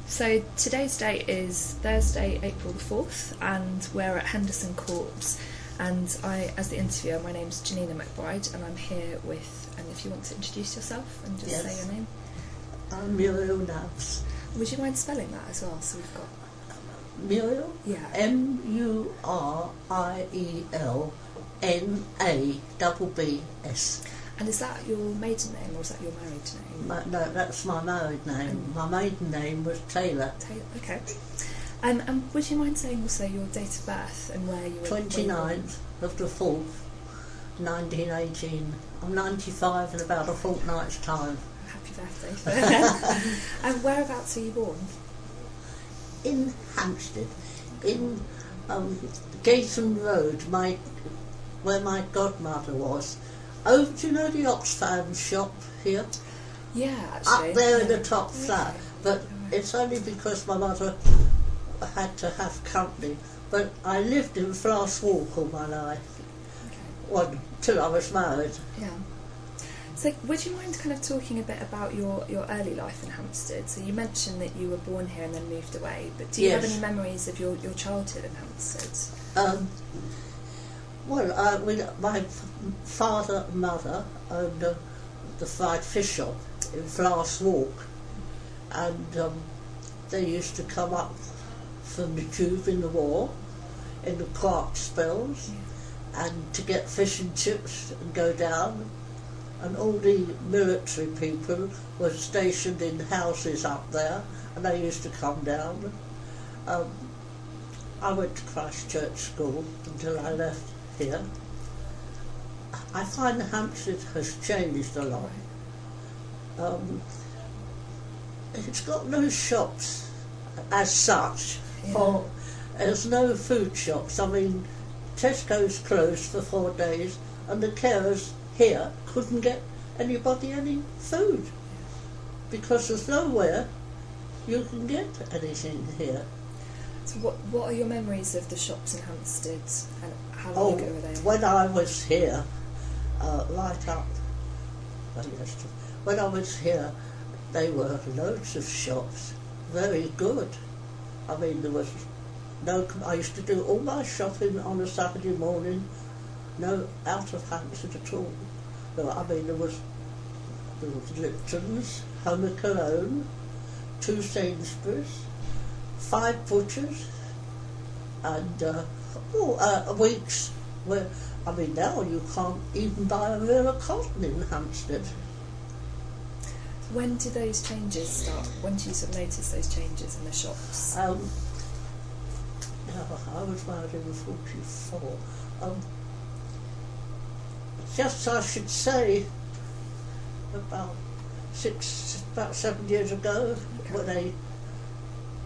So today's date is Thursday, April the 4th, and we're at Henderson Court. And I, as the interviewer, my name's Janina McBride, and I'm here with, and if you want to introduce yourself and just say your name. I'm Muriel Nabbs. Would you mind spelling that as well, so we've got... Muriel? Yeah. Murielnabbs. And is that your maiden name, or is that your married name? No, that's my married name. My maiden name was Taylor. Taylor, okay. And would you mind saying also your date of birth and where you were? 29th of the 4th, 1918. I'm 95 in about a fortnight's time. Happy birthday. And whereabouts are you born? In Hampstead, in Gayton Road, where my godmother was. Oh, do you know the Oxfam shop here? Yeah, actually. Up there in the top flat. But it's only because my mother had to have company. But I lived in Flask Walk all my life. Okay. Well, till I was married. Yeah. So would you mind kind of talking a bit about your early life in Hampstead? So you mentioned that you were born here and then moved away, but do you have any memories of your childhood in Hampstead? My father and mother owned the fried fish shop in Flask Walk, and they used to come up from the tube in the war, in the quiet spells, and to get fish and chips and go down. And all the military people were stationed in houses up there, and they used to come down. I went to Christchurch School until I left here. I find Hampstead has changed a lot. It's got no shops as such, or there's no food shops. I mean, Tesco's closed for 4 days, and the carers here couldn't get anybody any food because there's nowhere you can get anything here. So what are your memories of the shops in Hampstead, and how long ago were they? When I was here, when I was here, there were loads of shops, very good. I mean, there was I used to do all my shopping on a Saturday morning, out of Hampstead at all. There was Lipton's, Homer Cologne, 2 Sainsbury's, 5 butchers, and weeks where, I mean, now you can't even buy a reel of cotton in Hampstead. When did those changes start? When did you sort of notice those changes in the shops? I was married in 44. Just, I should say, about 7 years ago,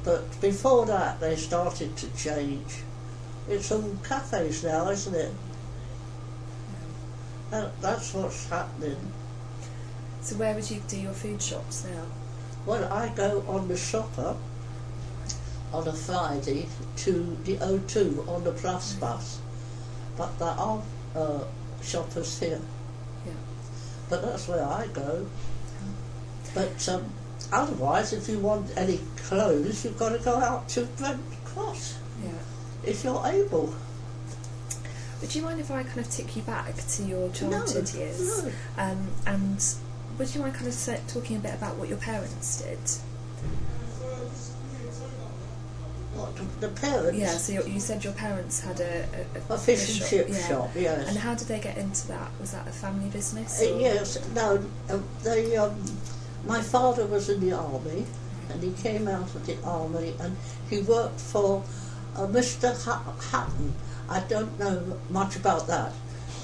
but before that they started to change. It's all cafes now, isn't it? That's what's happening. So where would you do your food shops now? Well, I go on the shopper on a Friday to the O2 on the Plus bus, but there are shoppers here. Yeah. But that's where I go. But otherwise, if you want any clothes, you've got to go out to Brent Cross. Yeah. If you're able. Would you mind if I kind of take you back to your childhood years? No. And would you mind kind of talking a bit about what your parents did? What, the parents? Yeah, so you said your parents had a fish and chip shop, yes. And how did they get into that? Was that a family business? Yes, no. My father was in the army, and he came out of the army, and he worked for Mr. Hutton. I don't know much about that,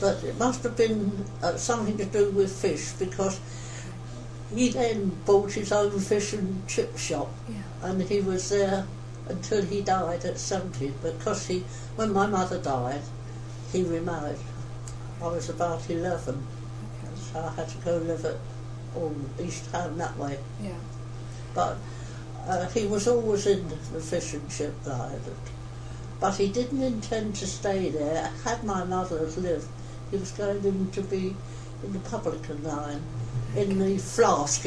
but it must have been something to do with fish, because he then bought his own fish and chip shop, and he was there until he died at 70, because when my mother died, he remarried. I was about 11, so I had to go live at East Ham that way. Yeah. But he was always in the fish and chip line. But he didn't intend to stay there. Had my mother lived, he was going to be in the publican line, in the Flask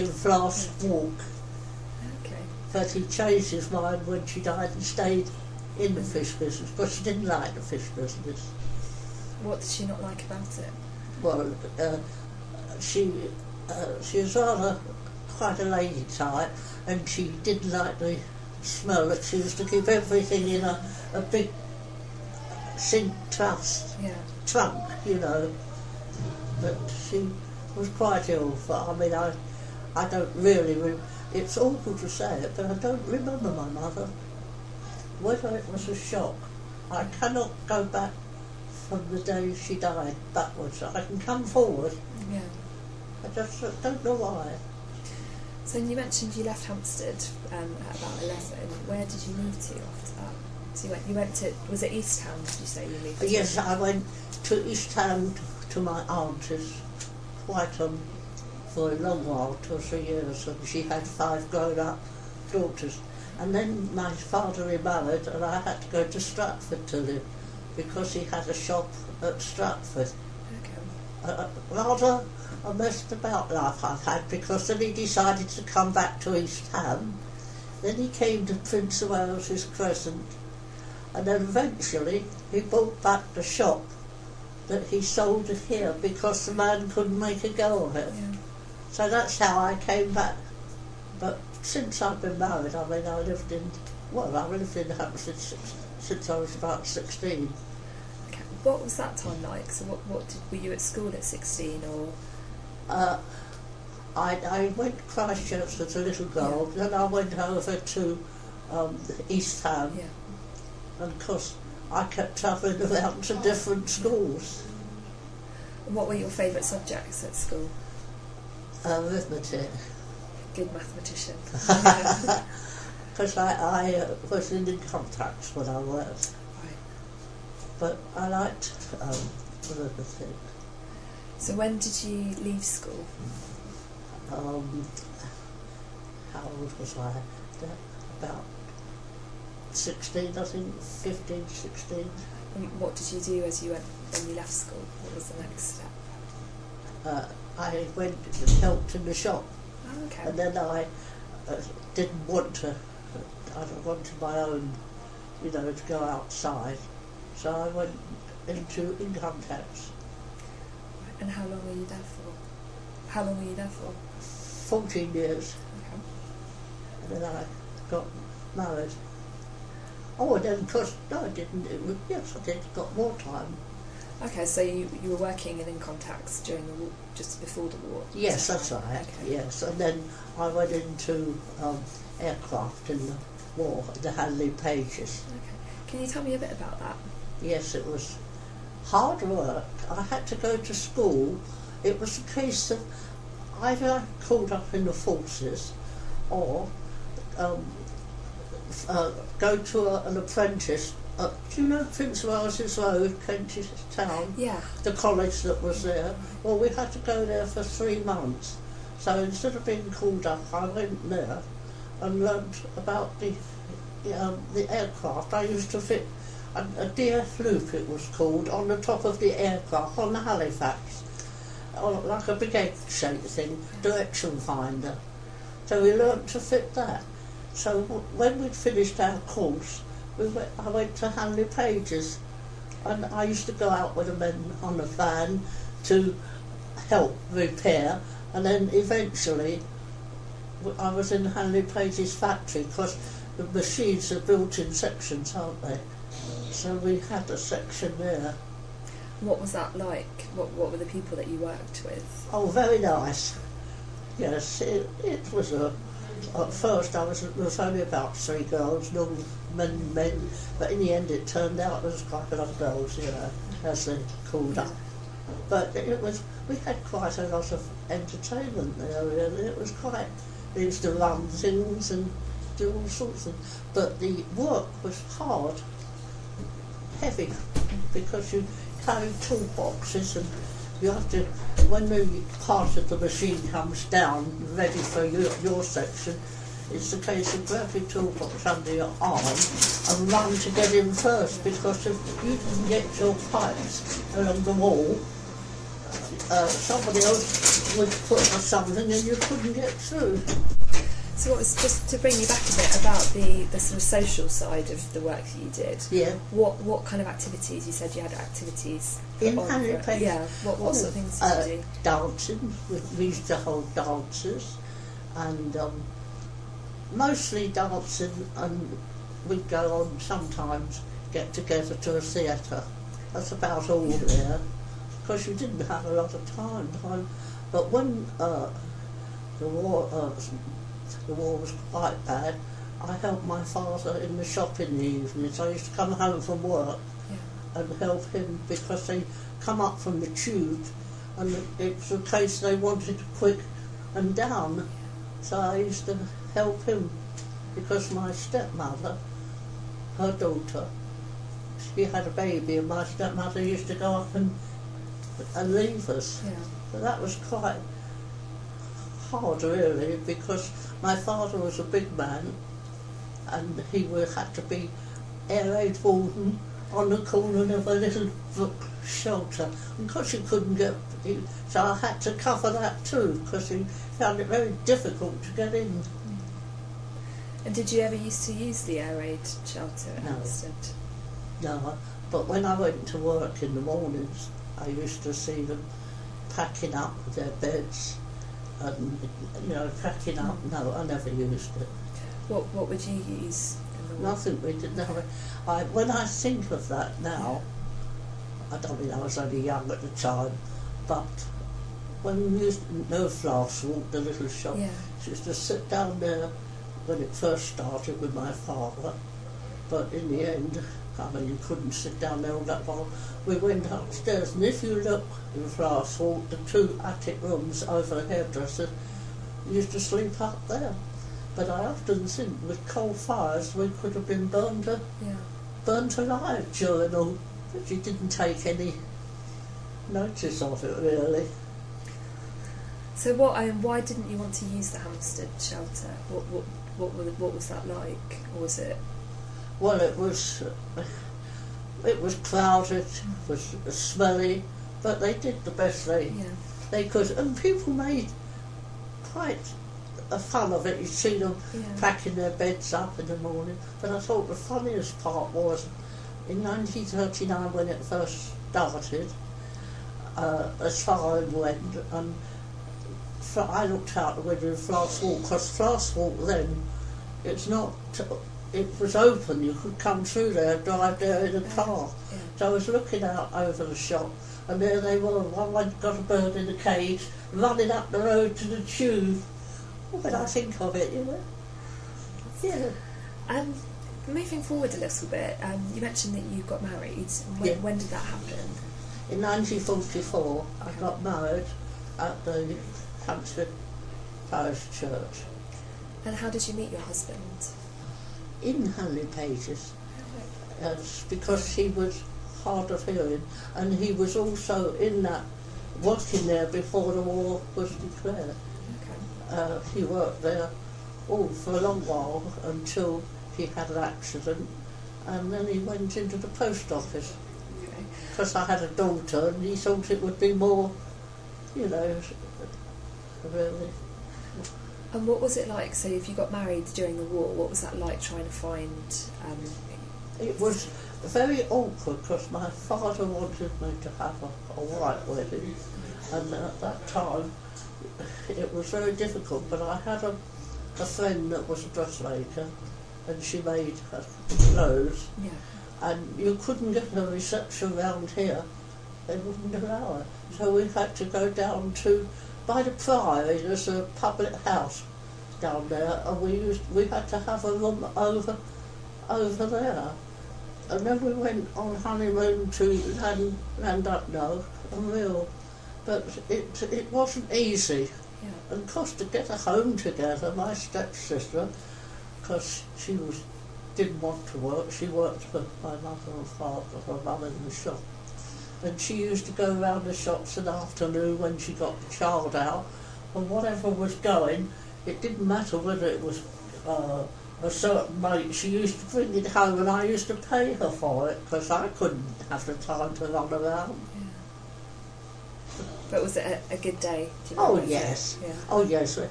Walk. Okay. but he changed his mind when she died and stayed in the fish business, but she didn't like the fish business. What did she not like about it? Well, she was rather quite a lady type, and she didn't like the smell. That she used to keep everything in a big zinc trunk, you know. But she was quite ill. I mean, I don't really. It's awful to say it, but I don't remember my mother. Whether it was a shock, I cannot go back from the day she died backwards. I can come forward. Yeah. I just don't know why. So you mentioned you left Hampstead at about 11. Where did you move to after that? So you went to, was it East Ham, did you say you moved to? Yes, I went to East Ham to my auntie's quite for a long while, 2 or 3 years, and she had 5 grown-up daughters. And then my father remarried, and I had to go to Stratford to live, because he had a shop at Stratford. Okay. Rather a messed about life I've had, because then he decided to come back to East Ham. Then he came to Prince of Wales's Crescent, and then eventually he bought back the shop that he sold here because the man couldn't make a go of it. Yeah. So that's how I came back. But since I've been married, I mean, I lived in Hampstead since I was about 16. Okay. What was that time like? So were you at school at 16 or? I went to Christchurch as a little girl, yeah. Then I went over to East Ham, yeah. And of course I kept travelling around to different schools. And what were your favourite subjects at school? Arithmetic. Good mathematician. Because I was in income tax when I worked. Right. But I liked arithmetic. So when did you leave school? How old was I? About 16, I think, 15, 16. And what did you do when you left school? What was the next step? I went and helped in the shop. Oh, okay. And then I didn't want to, I wanted my own, to go outside. So I went into income tax. And how long were you there for? 14 years. Okay. And then I got married. Oh, and then of course, no, I didn't. Yes, I did. Got more time. Okay, so you were working in income tax during the war, just before the war? Yes, that's right. Okay. Yes, and then I went into aircraft in the war, the Handley Pages. Okay. Can you tell me a bit about that? Yes, it was hard work. I had to go to school. It was a case of either called up in the forces or go to an apprentice. Do you know Prince of Wales's Road, Kentish Town? Yeah. The college that was there. Well, we had to go there for 3 months. So instead of being called up, I went there and learnt about the aircraft. I used to fit a DF loop, it was called, on the top of the aircraft, on the Halifax. Like a big egg-shaped thing, direction finder. So we learnt to fit that. So when we'd finished our course, I went to Handley Pages, and I used to go out with the men on the van to help repair, and then eventually I was in Handley Pages factory, because the machines are built in sections, aren't they? So we had a section there. What was that like? What were the people that you worked with? Oh, very nice. Yes, it was at first there was only about 3 girls, no men, but in the end it turned out there was quite a lot of girls, as they called up. But we had quite a lot of entertainment there, really. It was quite, we used to run things and do all sorts of things. But the work was hard, heavy, because you carry toolboxes and you have to, when the part of the machine comes down, ready for your section, it's a case of grab your toolbox under your arm and run to get in first, because if you didn't get your pipes along the wall, somebody else would put something and you couldn't get through. So what was, just to bring you back a bit about the sort of social side of the work that you did? Yeah. What kind of activities? You said you had activities In Henry Place. Yeah. What sort of things did you do? Dancing. We used to hold dances, and mostly dancing, and we'd go on sometimes get together to a theatre. That's about all there, because you didn't have a lot of time. But when the war was quite bad, I helped my father in the shop in the evenings. I used to come home from work and help him, because they come up from the tube and it was a case they wanted quick and down. So I used to help him, because my stepmother, her daughter, she had a baby, and my stepmother used to go up and leave us. Yeah. So that was quite hard, really, because my father was a big man, and he had to be air raid warden on the corner of a little shelter, and because he couldn't get, so I had to cover that too, because he found it very difficult to get in. And did you ever used to use the air raid shelter at Hampstead? No, but when I went to work in the mornings, I used to see them packing up their beds and, packing up. No, I never used it. What would you use? Nothing. We didn't have it. When I think of that now, I don't mean I was only young at the time, but when we used to know Flask Walk, the little shop, she used to sit down there when it first started with my father, but in the end, you couldn't sit down there all that long. We went upstairs, and if you look in Flask Walk, the 2 attic rooms over the hairdresser, we used to sleep up there. But I often think with coal fires we could have been burnt alive during all, but she didn't take any notice of it, really. So why didn't you want to use the Hampstead shelter? What was that like? Or was it? Well, it was crowded, it was smelly, but they did the best they could, and people made quite a fun of it. You'd see them packing their beds up in the morning. But I thought the funniest part was in 1939, when it first started, as far as went, and I looked out the window of Flask Walk, because Flask Walk then, it was open, you could come through there, drive there in a car. Yeah. So I was looking out over the shop, and there they were, one got a bird in a cage, running up the road to the tube. When I think of it, Yeah. Moving forward a little bit, you mentioned that you got married. When did that happen? In 1944, I got married at the Hampstead Parish Church. And how did you meet your husband? In Henry Pages, because he was hard of hearing, and he was also in that, working there before the war was declared. Okay. He worked there for a long while until he had an accident, and then he went into the post office. Because I had a daughter, and he thought it would be more, really. And what was it like? So if you got married during the war, what was that like, trying to find... It was very awkward, because my father wanted me to have a white wedding, and at that time it was very difficult, but I had a friend that was a dressmaker, and she made her clothes, and you couldn't get a reception round here, they wouldn't allow it. So we had to go down by the Priory, there's a public house down there, and we had to have a room over there. And then we went on honeymoon to Llandudno and Muriel, but it wasn't easy. Yeah. And of course, to get a home together, my stepsister, because she didn't want to work, she worked for my mother and father, her mum in the shop. And she used to go around the shops in the afternoon when she got the child out, and whatever was going, it didn't matter whether it was a certain mate, she used to bring it home, and I used to pay her for it, because I couldn't have the time to run around. Yeah. But was it a good day? Oh yes, yeah. Oh yes, we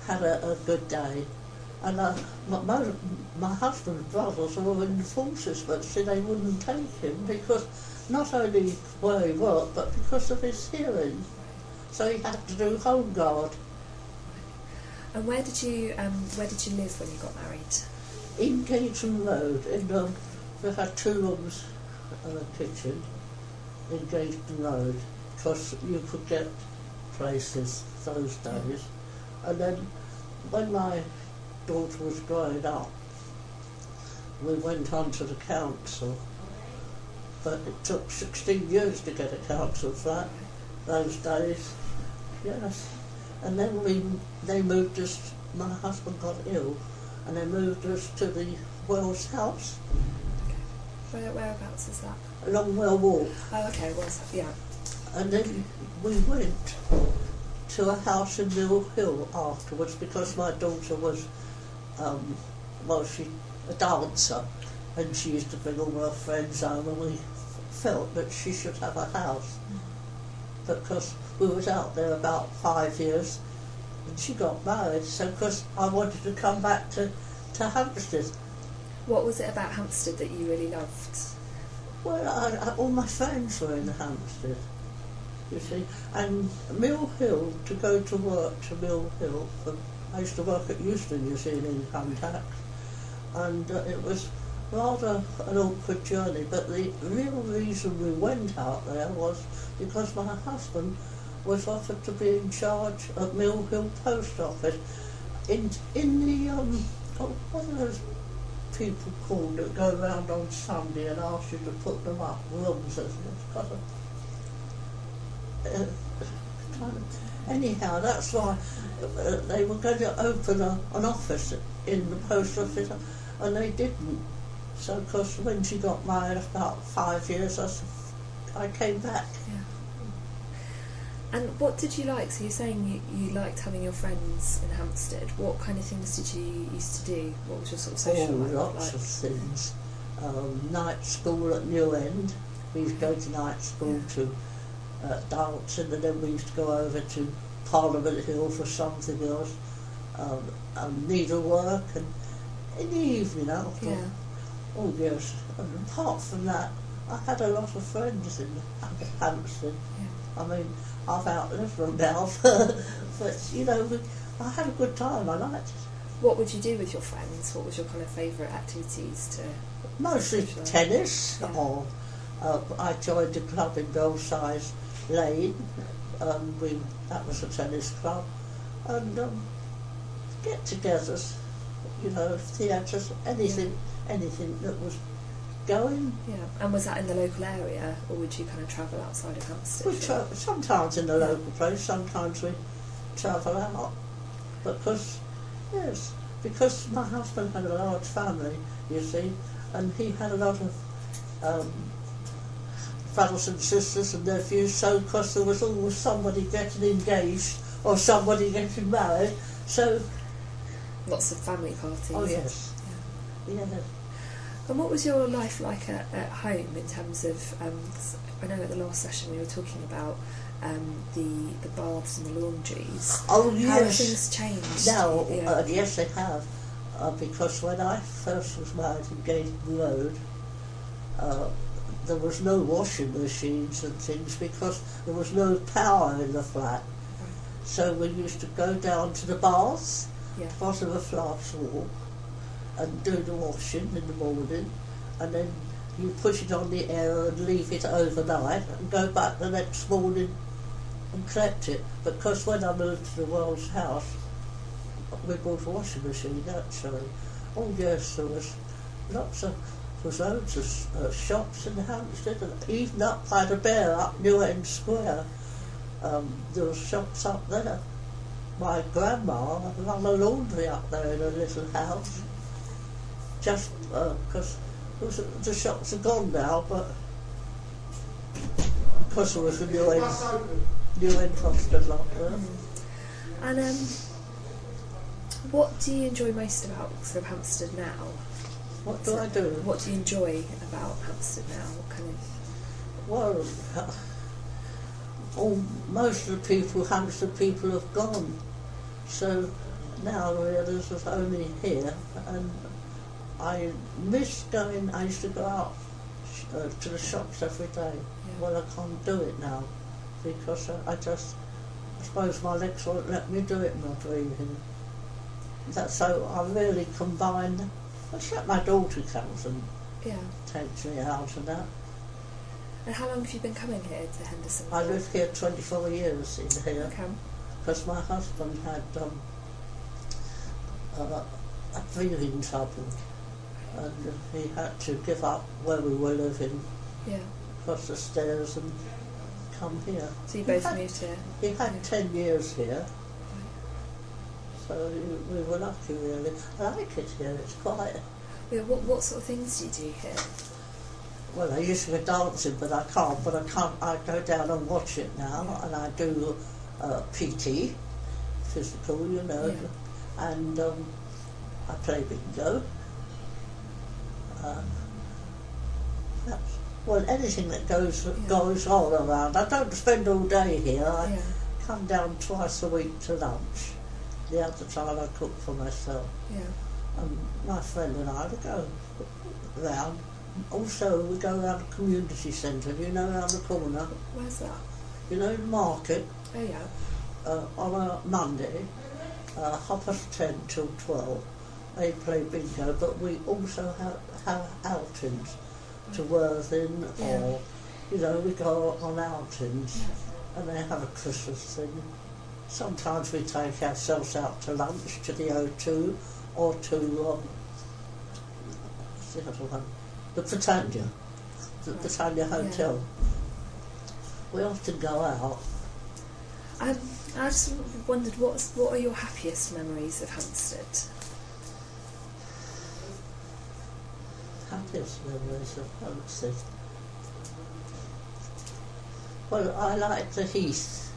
had a good day. And my husband's brothers were in the forces, but see, they wouldn't take him because not only where he worked, but because of his hearing. So he had to do home guard. And where did you live when you got married? In Gayton Road. We had 2 rooms and a kitchen in Gayton Road, because you could get places those days. And then when my daughter was growing up, we went on to the council, but it took 16 years to get a council flat those days. Yes. And then they moved us, my husband got ill, and they moved us to the Wells house. Okay. Whereabouts is that? Along Well Walk. Oh, okay, Wells, yeah. And then we went to a house in Mill Hill afterwards, because my daughter was, she a dancer, and she used to bring all her friends home, and we felt that she should have a house. Because we was out there about 5 years, and she got married, so because I wanted to come back to Hampstead. What was it about Hampstead that you really loved? Well, all my friends were in Hampstead, you see, and Mill Hill, to go to work to Mill Hill, I used to work at Euston, you see, in income tax, and it was rather an awkward journey, but the real reason we went out there was because my husband was offered to be in charge of Mill Hill Post Office in the what are those people called that go around on Sunday and ask you to put them up, rooms, anyhow, that's why they were going to open an office in the post office, and they didn't. So, because when she got married, about 5 years, I came back. Yeah. And what did you like? So you're saying you liked having your friends in Hampstead. What kind of things did you used to do? What was your sort of social life like? Lots of things. Night school at New End. We used to go to night school to dancing, and then we used to go over to Parliament Hill for something else. Needlework, and in the evening after. Yeah. Oh yes, and apart from that, I had a lot of friends in Hampstead. Yeah. I mean, I've outlived them now, but you know, I had a good time, I liked it. What would you do with your friends? What was your kind of favourite activities to... Mostly tennis, yeah. or I joined a club in Belsize Lane, that was a tennis club, and get-togethers, you know, theatres, anything that was going. Yeah, and was that in the local area, or would you kind of travel outside of Hampstead? Sometimes in the local place, sometimes we travel out. Because my husband had a large family, you see, and he had a lot of brothers and sisters and nephews, so because there was always somebody getting engaged or somebody getting married, so... Lots of family parties. Oh yes. Yeah. And what was your life like at home in terms of, I know at the last session we were talking about the baths and the laundries. Oh yes. How have things changed? Now, yeah. yes they have, because when I first was married in Gayton Road, there was no washing machines and things because there was no power in the flat. Right. So we used to go down to the baths, Yeah. bottom of Flask Walk, and do the washing in the morning, and then you put it on the air and leave it overnight and go back the next morning and collect it. Because when I moved to the Wells house, we bought a washing machine actually. Oh yes, there was loads of shops in Hampstead, and even up by the Bear, up New End Square, there were shops up there. My grandma ran a laundry up there in a little house. Just because the shops are gone now, but because there was a New End hospital up there. And what do you enjoy most about sort of Hampstead now? What do I do? What do you enjoy about Hampstead now? What kind of... Well, most of the Hampstead people have gone. So now Muriel's was only here, and I miss going. I used to go out to the shops every day. Yeah. Well, I can't do it now because I suppose my legs won't let me do it not breathing. So I really combine. Except my daughter comes and takes me out and that. And how long have you been coming here to Henderson? I lived here 24 years in here. Okay. Because my husband had a breathing trouble, and he had to give up where we were living, across the stairs, and come here. So you both moved here? He had 10 years here, so we were lucky really. I like it here, it's quiet. Yeah, what sort of things do you do here? Well, I used to go dancing, but I can't. I go down and watch it now, and I do PT, physical, you know, and I play bingo. Well, anything that goes all around. I don't spend all day here. I come down twice a week to lunch. The other time I cook for myself. Yeah. And my friend and I would go round. Also, we go around the community centre, you know, around the corner. Where's that? You know, the market. Oh, yeah. On a Monday, 10:30 till 12, they play bingo, but we also have outings to Worthing, or, you know, we go on outings, and they have a Christmas thing. Sometimes we take ourselves out to lunch to the O2, or to, what's the other one? The Britannia, the Britannia Hotel. Yeah. We often go out. I just wondered, what are your happiest memories of Hampstead? Happiest memories of Hampstead? Well, I like the Heath.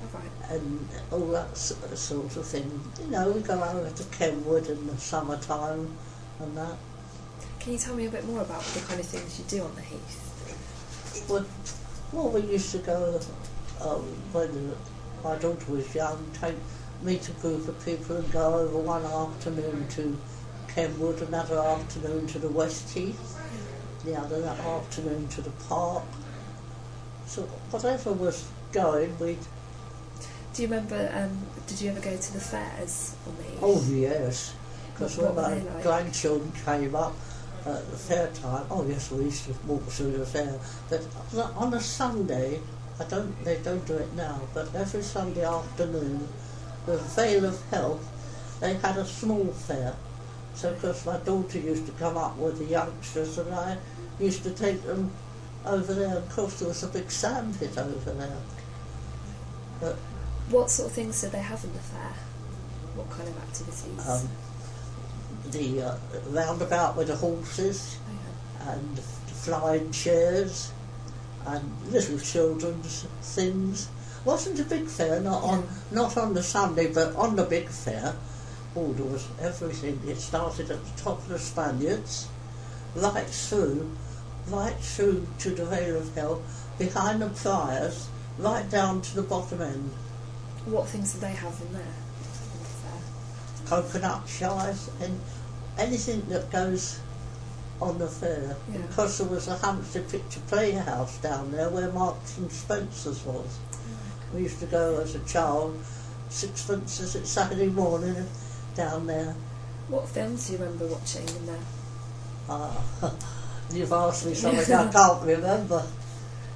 Oh, right. And all that sort of thing. You know, we go over to Kenwood in the summertime and that. Can you tell me a bit more about the kind of things you do on the Heath? Well, we used to go, when my daughter was young, meet a group of people and go over one afternoon to Kenwood, another afternoon to the West Heath, the other afternoon to the park. So whatever was going, we'd... Do you remember, did you ever go to the fairs on the Heath? Oh yes, because when my like? grandchildren came up at the fair time, oh yes, we used to walk through the fair, but on a Sunday, they don't do it now, but every Sunday afternoon, the Vale of Health, they had a small fair. So of course my daughter used to come up with the youngsters and I used to take them over there. Of course there was a big sand pit over there. But what sort of things did they have in the fair? What kind of activities? The roundabout with the horses, and the flying chairs, and little children's things. Wasn't a big fair, not on the Sunday, but on the big fair. Oh, there was everything. It started at the top of the Spaniards, right through to the Vale of Hell, behind the Priors, right down to the bottom end. What things did they have in there? In the fair? Coconut shies and anything that goes on the fair. Yeah. Because there was a Hampstead Picture Playhouse down there where Marks and Spencer's was. We used to go as a child, sixpences at Saturday morning down there. What films do you remember watching in there? You've asked me something I can't remember.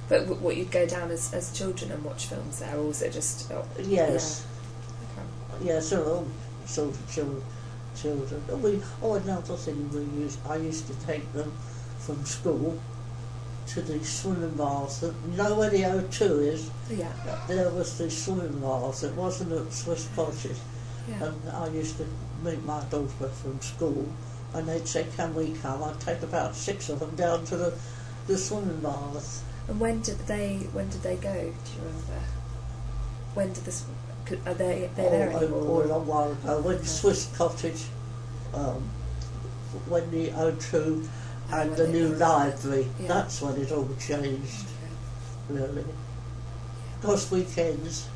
But what, you'd go down as children and watch films there, or was it just... Yes. Yeah. Okay. Yes, they're all sort of children. Another thing I used to take them from school to the swimming baths. You know where the O2 is? Yeah. There was the swimming baths. It wasn't at Swiss Cottage. Yeah. And I used to meet my daughter from school, and they'd say, "Can we come?" I'd take about 6 of them down to the swimming baths. And when did they go? Do you remember? When did this? Are they there anymore? A long while ago. When Swiss Cottage, when the O2 and the new library, that's when it all changed. Okay. Really. Of course, weekends,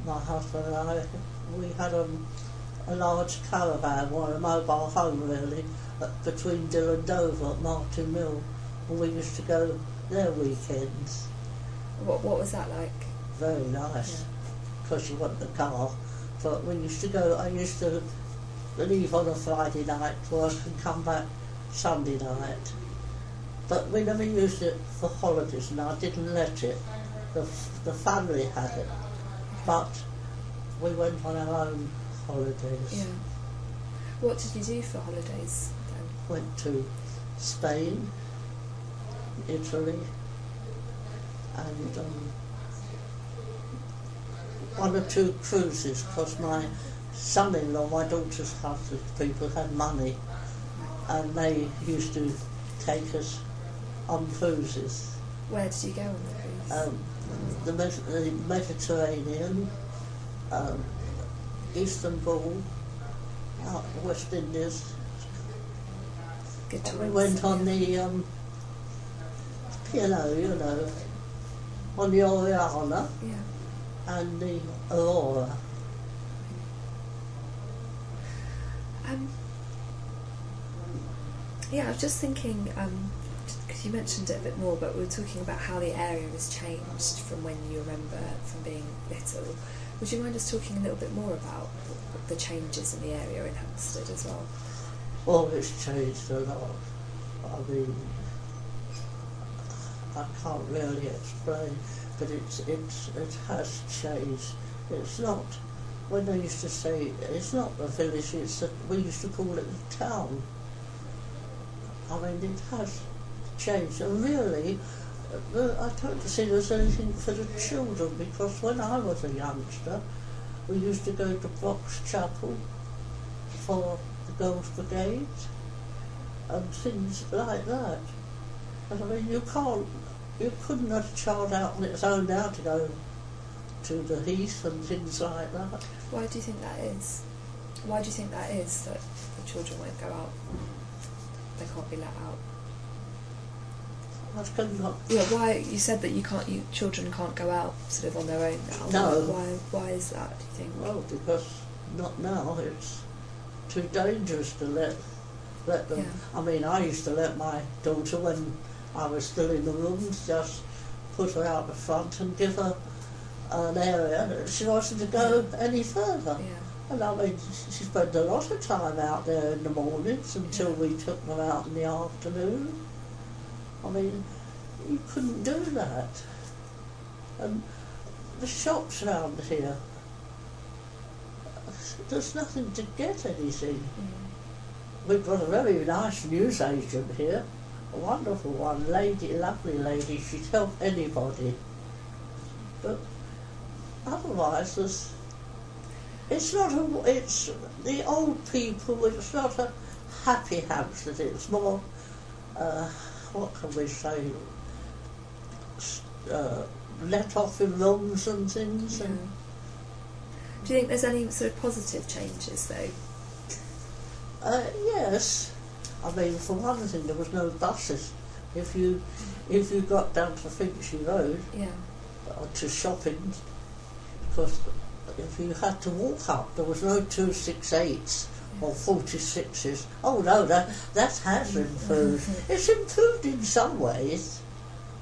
my husband and I, we had a large caravan or a mobile home really between Dill and Dover at Martin Mill, and we used to go there weekends. What was that like? Very nice, because you want the car. But we used to go. I used to leave on a Friday night, work and come back Sunday night. But we never used it for holidays, and I didn't let it. The family had it, but we went on our own holidays. Yeah. What did you do for holidays then? Went to Spain, Italy, and one or two cruises, because my son-in-law, my daughter's husband, people had money, and they used to take us on cruises. Where did you go on the cruise? The Mediterranean, Istanbul, out West Indies. Good We times. went on the P&O, you know, on the Oriana Yeah. and the Aurora. Yeah, I was just thinking, because you mentioned it a bit more, but we were talking about how the area has changed from when you remember from being little. Would you mind just talking a little bit more about the changes in the area in Hampstead as well? Well, it's changed a lot. I mean, I can't really explain, but it has changed. It's not, when they used to say, it's not a village, we used to call it a town. I mean, it has changed, and really, I don't see there's anything for the children, because when I was a youngster, we used to go to Brox Chapel for the Girls' Brigade and things like that. And I mean, you couldn't let a child out on its own now to go to the heath and things like that. Why do you think that is? Why do you think that is, that the children won't go out? They can't be let out. Yeah, why you said that children can't go out sort of on their own now? No. Why is that, do you think? Well, because not now. It's too dangerous to let them. Yeah. I mean, I used to let my daughter, when I was still in the rooms, just put her out the front and give her an area. She wanted to go any further. Yeah. And I mean, she spent a lot of time out there in the mornings until we took them out in the afternoon. I mean, you couldn't do that. And the shops around here, there's nothing to get anything. We've got a very nice newsagent here, a wonderful one, lovely lady, she'd help anybody. But otherwise, it's the old people, it's not a happy Hampstead, it's more, what can we say, let off in rooms and things. Yeah. And do you think there's any sort of positive changes though? yes. I mean, for one thing, there was no buses. If you got down to Finchley Road, Yeah. To shopping, because if you had to walk up, there was no 268s or 46s. Oh no, that has improved. It's improved in some ways.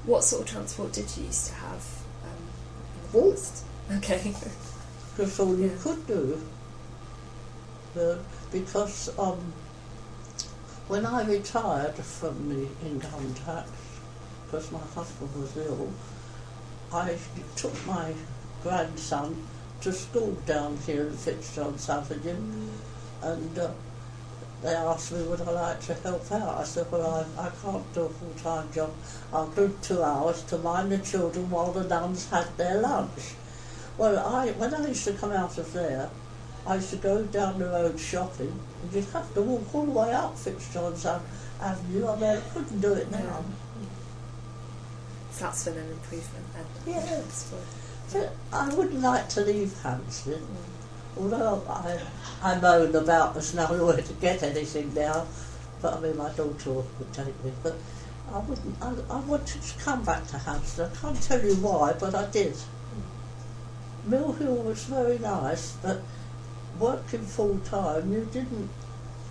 What sort of transport did you used to have? In the Walk. past? Okay. That's all you Yeah. could do. Because when I retired from the income tax, because my husband was ill, I took my grandson to school down here in Fitzjohn's Avenue, and they asked me would I like to help out. I said, well, I can't do a full-time job. I'll do 2 hours to mind the children while the nuns had their lunch. Well, when I used to come out of there, I used to go down the road shopping, and you'd have to walk all the way up Fitzjohn's Avenue. I mean, I couldn't do it now. So that's been an improvement then. Yes. But I wouldn't like to leave Hampstead, although I moan about there's nowhere to get anything now. But I mean, my daughter would take me. But I wouldn't. I wanted to come back to Hampstead. I can't tell you why, but I did. Mill Hill was very nice, but working full time, you didn't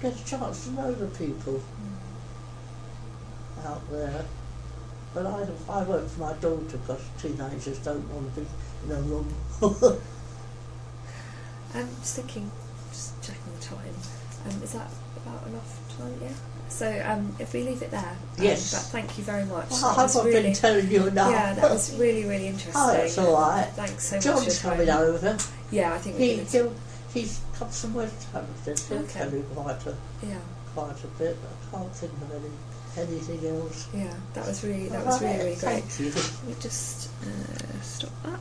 get a chance to know the people out there. But I work for my daughter because teenagers don't want to be in a room. I'm just thinking, just checking the time. Is that about enough time? Yeah. So if we leave it there. Yes. But thank you very much. Well, I hope I've been telling you enough. Yeah, that was really, really interesting. Oh, that's all right. Thanks so much. John's coming over. Yeah, I think he's come from West Hampstead. He'll tell you quite a bit. I can't think of anything else. Yeah, that was really great. Thank you. Let me just stop that.